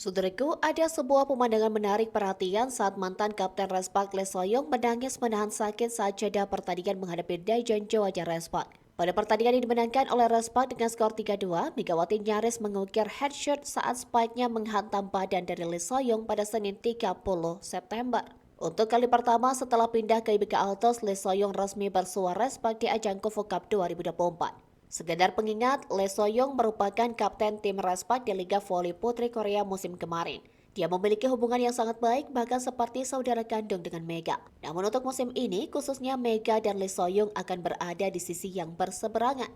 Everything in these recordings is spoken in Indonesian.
Saudaraku, ada sebuah pemandangan menarik perhatian saat mantan Kapten Respak Lee Soyong menangis menahan sakit saat jeda pertandingan menghadapi Daejeon Jeoja Respak. Pada pertandingan yang dimenangkan oleh Respak dengan skor 3-2, Megawati nyaris mengukir headshot saat spike-nya menghantam badan dari Lee Soyong pada Senin 30 September. Untuk kali pertama setelah pindah ke IBK Altos, Lee Soyong resmi bersuara Respak di ajang KOFO Cup 2024. Sekedar pengingat, Lee Soyong merupakan kapten tim Respak di Liga Voli Putri Korea musim kemarin. Dia memiliki hubungan yang sangat baik, bahkan seperti saudara kandung dengan Mega. Namun untuk musim ini, khususnya Mega dan Lee Soyong akan berada di sisi yang berseberangan.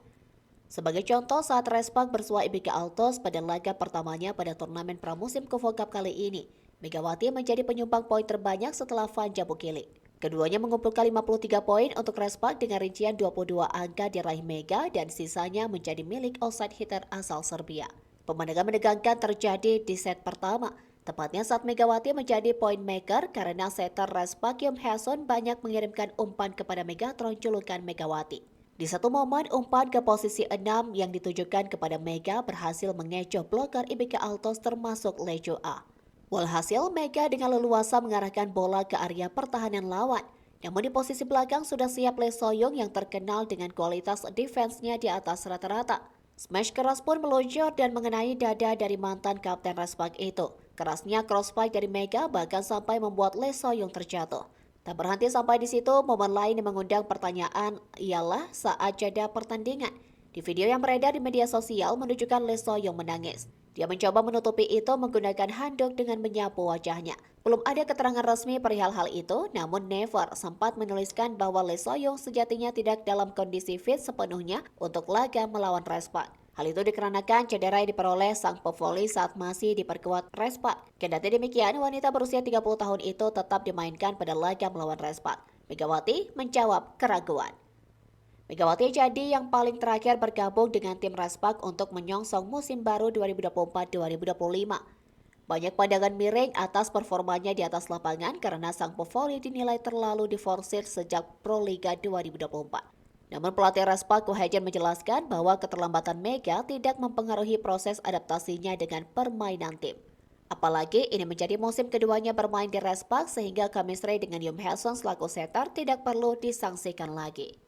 Sebagai contoh, saat Respak bersua IBK Altos pada laga pertamanya pada turnamen pramusim KOFO Cup kali ini, Megawati menjadi penyumbang poin terbanyak setelah Vanja Bukili. Keduanya mengumpulkan 53 poin untuk Respak dengan rincian 22 angka diraih Mega dan sisanya menjadi milik outside hitter asal Serbia. Pemandangan menegangkan terjadi di set pertama, tepatnya saat Megawati menjadi point maker karena setter Respak Yum Haeson banyak mengirimkan umpan kepada Megatron julukan Megawati. Di satu momen, umpan ke posisi 6 yang ditujukan kepada Mega berhasil mengecoh bloker IBK Altos termasuk Lejo A. Walhasil, Mega dengan leluasa mengarahkan bola ke area pertahanan lawan. Namun di posisi belakang sudah siap Lee Soyong yang terkenal dengan kualitas defense-nya di atas rata-rata. Smash keras pun meluncur dan mengenai dada dari mantan Kapten Respak itu. Kerasnya crossfight dari Mega bahkan sampai membuat Lee Soyong terjatuh. Tak berhenti sampai di situ, momen lain yang mengundang pertanyaan ialah saat jeda pertandingan. Di video yang beredar di media sosial menunjukkan Lee Soyong menangis. Dia mencoba menutupi itu menggunakan handuk dengan menyapu wajahnya. Belum ada keterangan resmi perihal hal itu, namun Never sempat menuliskan bahwa Lee Soyong sejatinya tidak dalam kondisi fit sepenuhnya untuk laga melawan Respak. Hal itu dikarenakan cedera yang diperoleh sang pevoli saat masih diperkuat Respak. Kendati demikian, wanita berusia 30 tahun itu tetap dimainkan pada laga melawan Respak. Megawati menjawab keraguan. Megawati jadi yang paling terakhir bergabung dengan tim Respak untuk menyongsong musim baru 2024-2025. Banyak pandangan miring atas performanya di atas lapangan karena sang pevoli dinilai terlalu diforsir sejak Pro Liga 2024. Namun pelatih Respak Ko Hae-jin menjelaskan bahwa keterlambatan Mega tidak mempengaruhi proses adaptasinya dengan permainan tim. Apalagi ini menjadi musim keduanya bermain di Respak sehingga chemistry dengan Yum Haeson selaku setter tidak perlu disangsikan lagi.